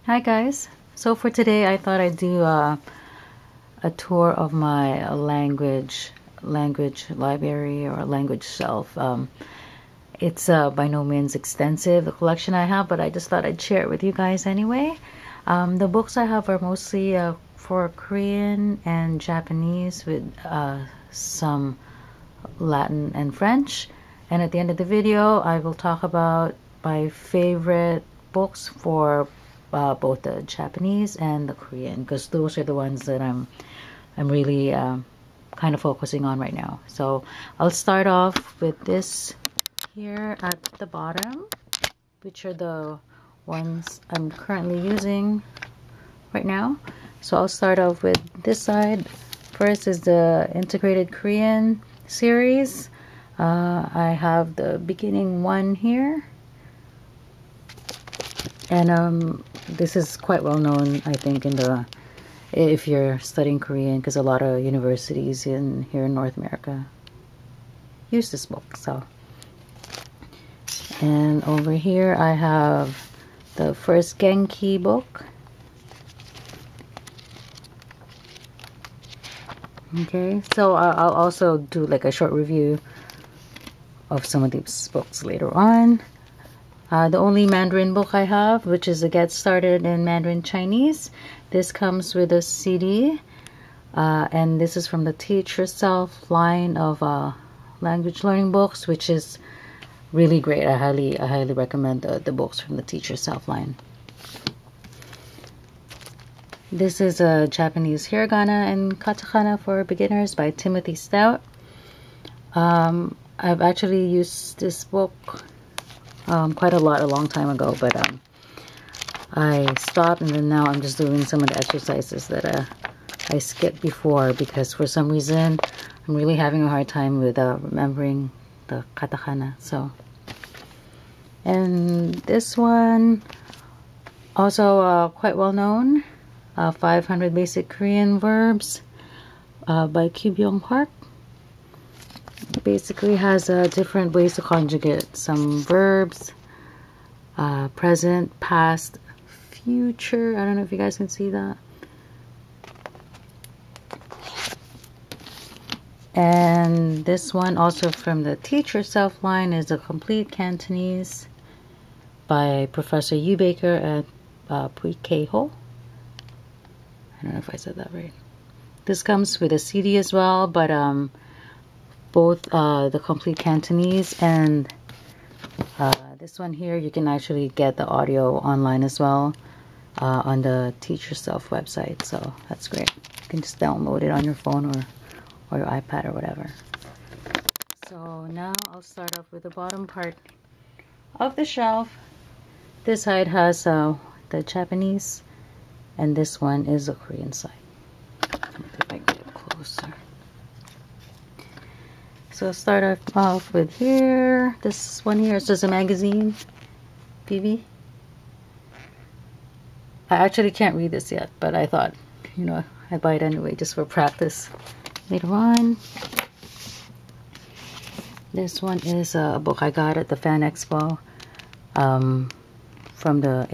Hi guys. So for today I thought I'd do a tour of my language library or language shelf. It's by no means extensive, the collection I have, but I just thought I'd share it with you guys anyway. The books I have are mostly for Korean and Japanese with some Latin and French. And at the end of the video I will talk about my favorite books for both the Japanese and the Korean, because those are the ones that I'm really kind of focusing on right now. So I'll start off with this here at the bottom, which are the ones I'm currently using right now. So I'll start off with this side. First is the Integrated Korean series. I have the beginning one here, and this is quite well known, I think, if you're studying Korean, because a lot of universities here in North America use this book. So, and over here I have the first Genki book. Okay, so I'll also do like a short review of some of these books later on. The only Mandarin book I have, which is a Get Started in Mandarin Chinese. This comes with a CD, and this is from the Teach Yourself line of language learning books, which is really great. I highly recommend the books from the Teach Yourself line. This is a Japanese Hiragana and Katakana for Beginners by Timothy Stout. I've actually used this book quite a long time ago, but I stopped, and then now I'm just doing some of the exercises that I skipped before, because for some reason I'm really having a hard time with remembering the katakana. So, and this one also quite well known, 500 Basic Korean Verbs by Cuban Park. Basically has different ways to conjugate some verbs, present, past, future. I don't know if you guys can see that. And this one, also from the Teach Yourself line, is a complete Cantonese by Professor Yu Baker at Pui Ho. I don't know if I said that right. This comes with a CD as well, but both the complete Cantonese and this one here, you can actually get the audio online as well on the Teach Yourself website. So that's great. You can just download it on your phone or your iPad or whatever. So now I'll start off with the bottom part of the shelf. This side has the Japanese, and this one is the Korean side. Let me see if I can get it closer. So start off with here. This one here is just a magazine, PV. I actually can't read this yet, but I thought, you know, I'd buy it anyway just for practice later on. This one is a book I got at the Fan Expo.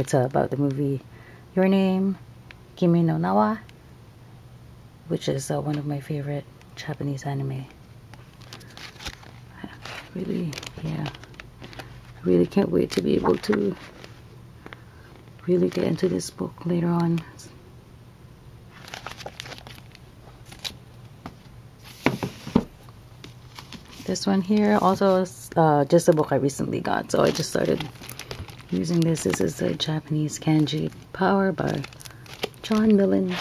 It's about the movie Your Name, Kimi no Nawa, which is one of my favorite Japanese anime. Really can't wait to be able to really get into this book later on. This one here also is just a book I recently got, so I just started using this. This is the Japanese Kanji Power by John Millen,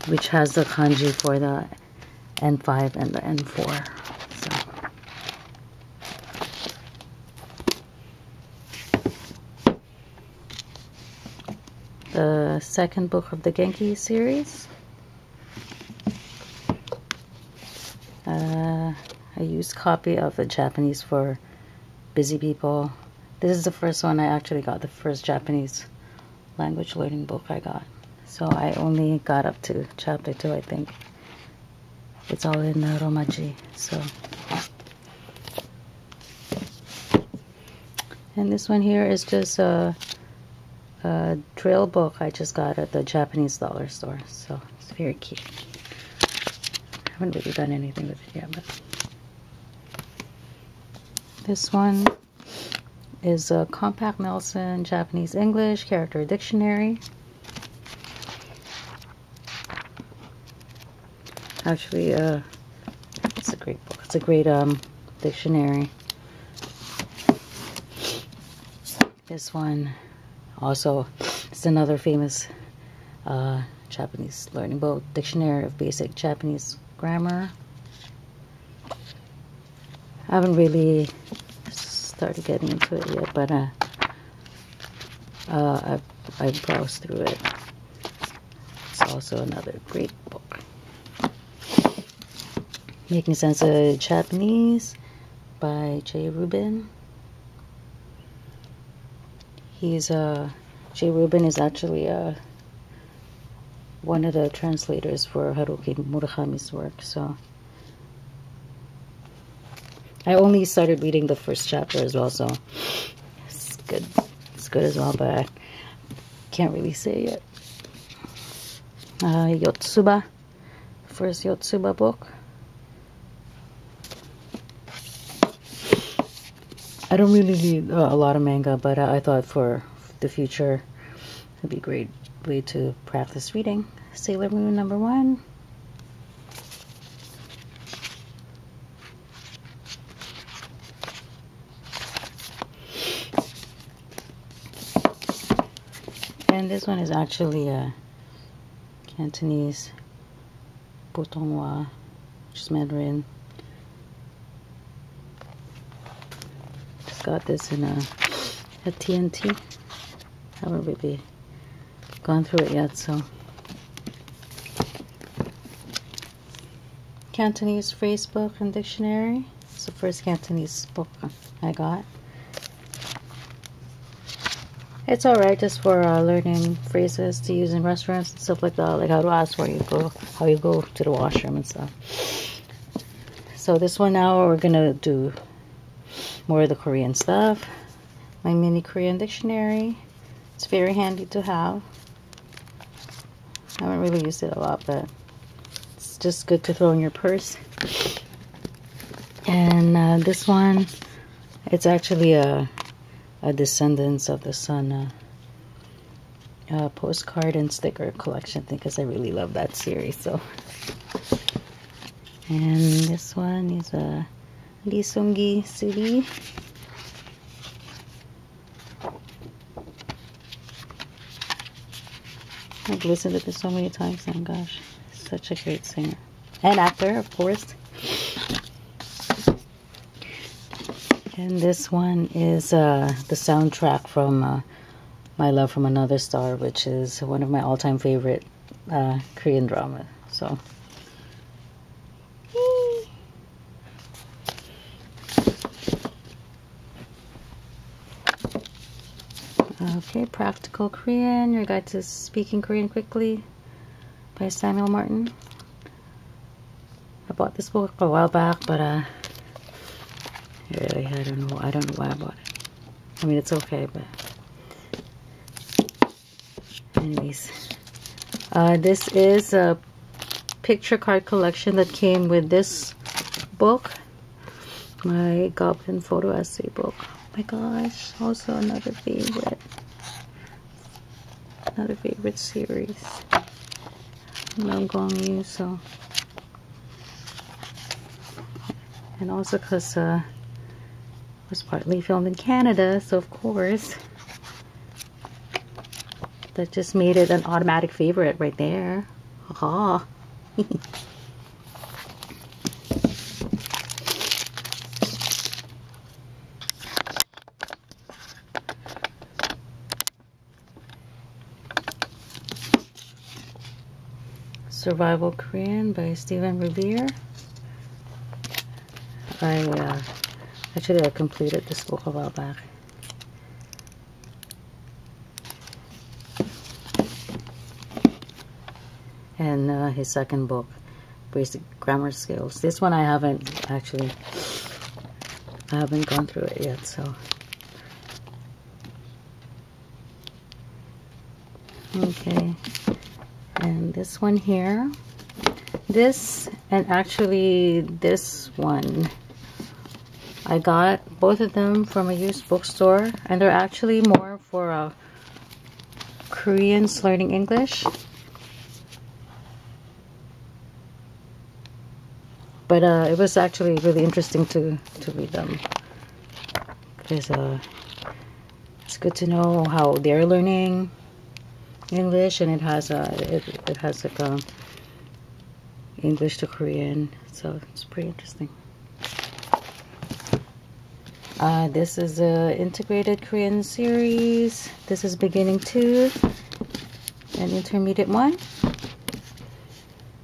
which has the kanji for the N5 and the N4. The second book of the Genki series. I used copy of the Japanese for busy people. This is the first one I actually got, the first Japanese language learning book I got. So I only got up to chapter 2, I think. It's all in Romaji. So, and this one here is just drill book I just got at the Japanese dollar store, so it's very cute. I haven't really done anything with it yet, but this one is a Compact Nelson Japanese English Character Dictionary. Actually, it's a great book. It's a great dictionary. This one also is another famous Japanese learning book, Dictionary of Basic Japanese Grammar. I haven't really started getting into it yet, but I've browsed through it. It's also another great book. Making Sense of Japanese by Rubin. Rubin is actually one of the translators for Haruki Murakami's work. So I only started reading the first chapter as well, so it's good. It's good as well, but I can't really say yet. Yotsuba, first Yotsuba book. I don't really read a lot of manga, but I thought for the future it'd be a great way to practice reading. Sailor Moon #1. And this one is actually a Cantonese, Putonghua, which is Mandarin. Got this in a TNT. Haven't really gone through it yet, so. Cantonese phrase book and dictionary. It's the first Cantonese book I got. It's alright just for learning phrases to use in restaurants and stuff like that, like how to ask where you go, how you go to the washroom and stuff. So this one now we're gonna do more of the Korean stuff. My mini Korean dictionary. It's very handy to have. I haven't really used it a lot, but it's just good to throw in your purse. And this one, it's actually a Descendants of the Sun postcard and sticker collection thing, because I really love that series. So, and this one is a Lee Seung-gi CD. I've listened to this so many times now, gosh. Such a great singer. And actor, of course. And this one is the soundtrack from My Love from Another Star, which is one of my all-time favorite Korean drama. So, okay, Practical Korean, Your Guide to Speaking Korean Quickly by Samuel Martin. I bought this book a while back, but really, I don't know why I bought it. I mean, it's okay, but anyways, this is a picture card collection that came with this book, my Goblin photo essay book. Oh my gosh, also another favorite series. Gongyu, so, and also because it was partly filmed in Canada, so of course that just made it an automatic favorite right there. Haha. Survival Korean by Stephen Revere. I completed this book a while back. And his second book, Basic Grammar Skills. This one I haven't gone through it yet, so. Okay, and this one here, this, and actually this one, I got both of them from a used bookstore, and they're actually more for Koreans learning English. But it was actually really interesting to read them, because it's good to know how they're learning English, and it has like English to Korean, so it's pretty interesting. This is a integrated Korean series. This is beginning 2 and intermediate 1.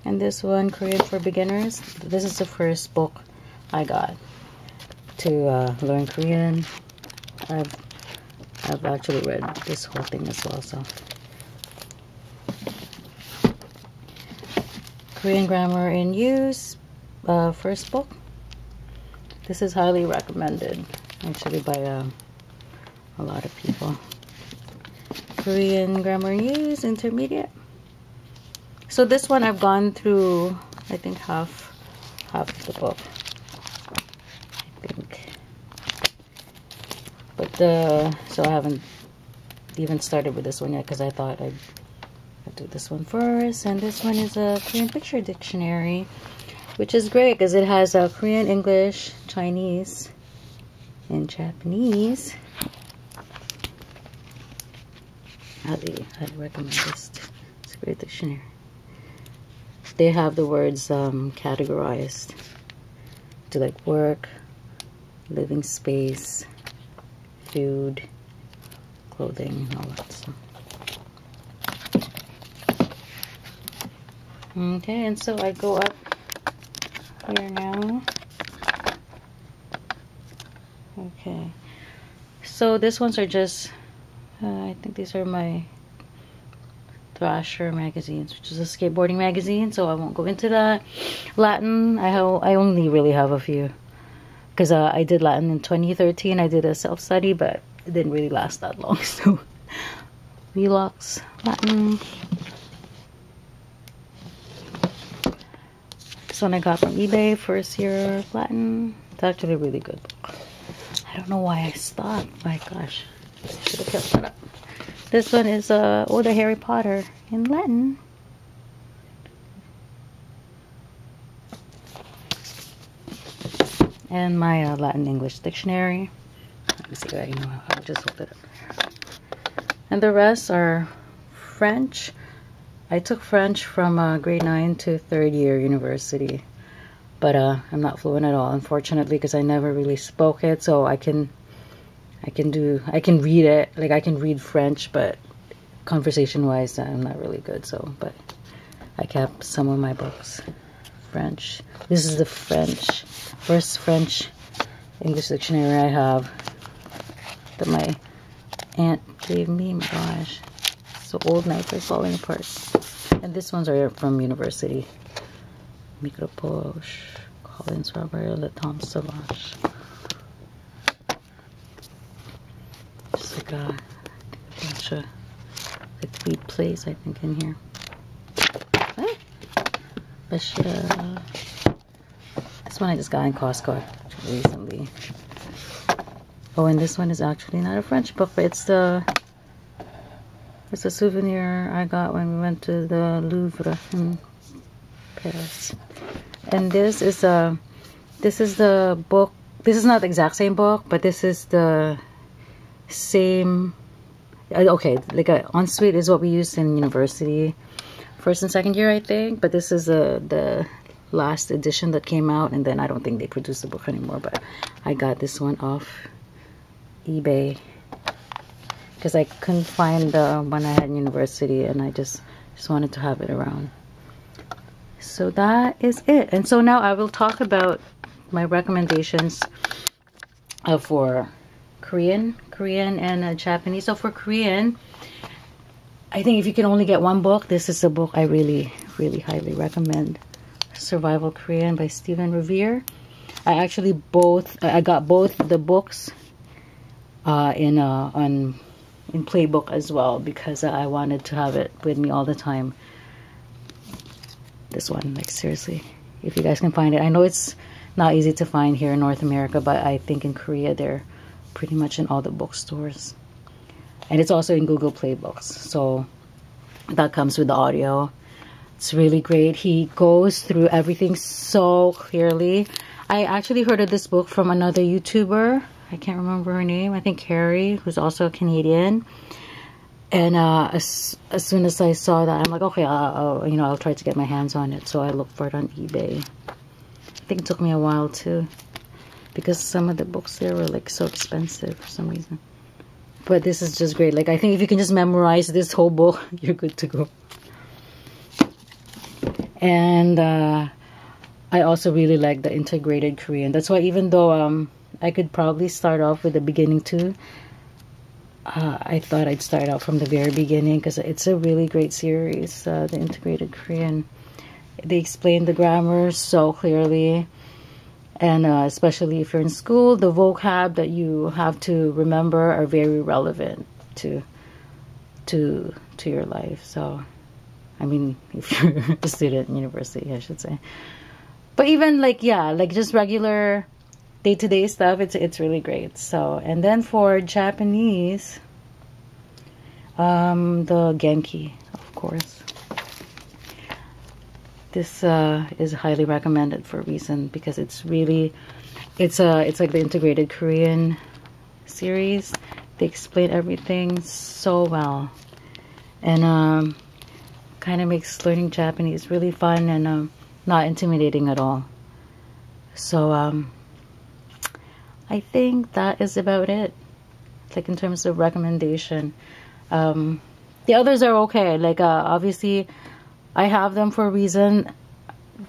And this one, Korean for beginners. This is the first book I got to learn Korean. I've actually read this whole thing as well. So Korean grammar in use, first book. This is highly recommended, actually, by a lot of people. Korean grammar in use, intermediate. So this one I've gone through, I think half the book, I think. But so I haven't even started with this one yet, because I thought I'd do this one first. And this one is a Korean picture dictionary, which is great because it has Korean, English, Chinese, and Japanese. Highly recommend this. It's a great dictionary. They have the words categorized to like work, living space, food, clothing, and all that stuff. Okay, and so I go up here now. Okay, so these ones are just I think these are my Thrasher magazines, which is a skateboarding magazine, so I won't go into that. Latin, I only really have a few, because I did Latin in 2013. I did a self-study, but it didn't really last that long. So Velux Latin. This one I got from eBay, first year of Latin. It's actually a really good book. I don't know why I stopped. My gosh, should have kept that up. This one is the Harry Potter in Latin. And my Latin English dictionary. Let me see if I can, I'll just hold it up there. And the rest are French. I took French from grade 9 to 3rd year university. But I'm not fluent at all, unfortunately, because I never really spoke it. So I can read it, like I can read French, but conversation wise I'm not really good. So but I kept some of my books French. This is the first French English dictionary I have that my aunt gave me. My gosh, so old now, it's falling apart. And these ones are from university. Micropoche, Collins Robert, Le Temps Sauvage. Just like a bunch of like weed plays, I think, in here. This one I just got in Costco recently. Oh, and this one is actually not a French book, but it's a souvenir I got when we went to the Louvre in Paris. And this is the book. This is not the exact same book, but this is the same. Okay, like ensuite is what we used in university, 1st and 2nd year, I think. But this is the last edition that came out, and then I don't think they produce the book anymore. But I got this one off eBay because I couldn't find the one I had in university, and I just wanted to have it around. So that is it. And so now I will talk about my recommendations for Korean and Japanese. So for Korean, I think if you can only get one book, this is a book I really highly recommend. Survival Korean by Revere. I got both the books on in playbook as well, because I wanted to have it with me all the time. This one, like seriously, if you guys can find it. I know it's not easy to find here in North America, but I think in Korea they're pretty much in all the bookstores. And it's also in Google Play Books, so that comes with the audio. It's really great. He goes through everything so clearly. I actually heard of this book from another YouTuber. I can't remember her name. I think Carrie, who's also a Canadian. And as soon as I saw that, I'm like, okay, I'll try to get my hands on it. So I looked for it on eBay. I think it took me a while too, because some of the books there were like so expensive for some reason. But this is just great. Like, I think if you can just memorize this whole book, you're good to go. And I also really like the integrated Korean. That's why, even though I could probably start off with the beginning too, I thought I'd start out from the very beginning, because it's a really great series, the integrated Korean. They explain the grammar so clearly. And especially if you're in school, the vocab that you have to remember are very relevant to your life. So, I mean, if you're a student in university, I should say. But even like, yeah, like just regular day-to-day stuff, it's really great. So, and then for Japanese, the Genki, of course. This is highly recommended for a reason, because it's really, it's like the integrated Korean series. They explain everything so well, and kind of makes learning Japanese really fun and not intimidating at all. So I think that is about it, like in terms of recommendation. The others are okay. Like obviously I have them for a reason,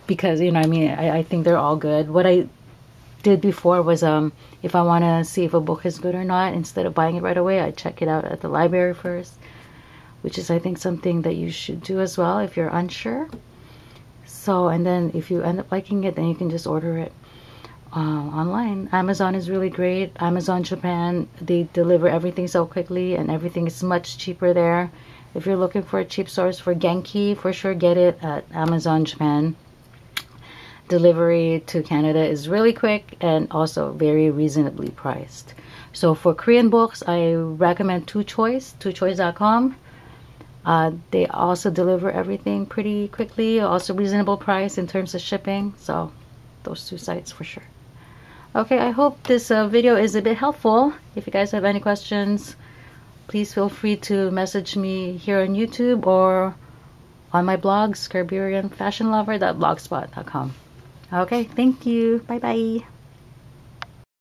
because, you know, I mean, I think they're all good. What I did before was, if I want to see if a book is good or not, instead of buying it right away, I check it out at the library first, which is, I think, something that you should do as well if you're unsure. So, and then if you end up liking it, then you can just order it online. Amazon is really great. Amazon Japan, they deliver everything so quickly, and everything is much cheaper there. If you're looking for a cheap source for Genki, for sure get it at Amazon Japan. Delivery to Canada is really quick and also very reasonably priced. So for Korean books, I recommend Two Choice, twochoice.com. They also deliver everything pretty quickly, also reasonable price in terms of shipping. So those two sites for sure. Okay, I hope this video is a bit helpful. If you guys have any questions, please feel free to message me here on YouTube or on my blog, ScarburianFashionLover.blogspot.com. Okay, thank you. Bye-bye.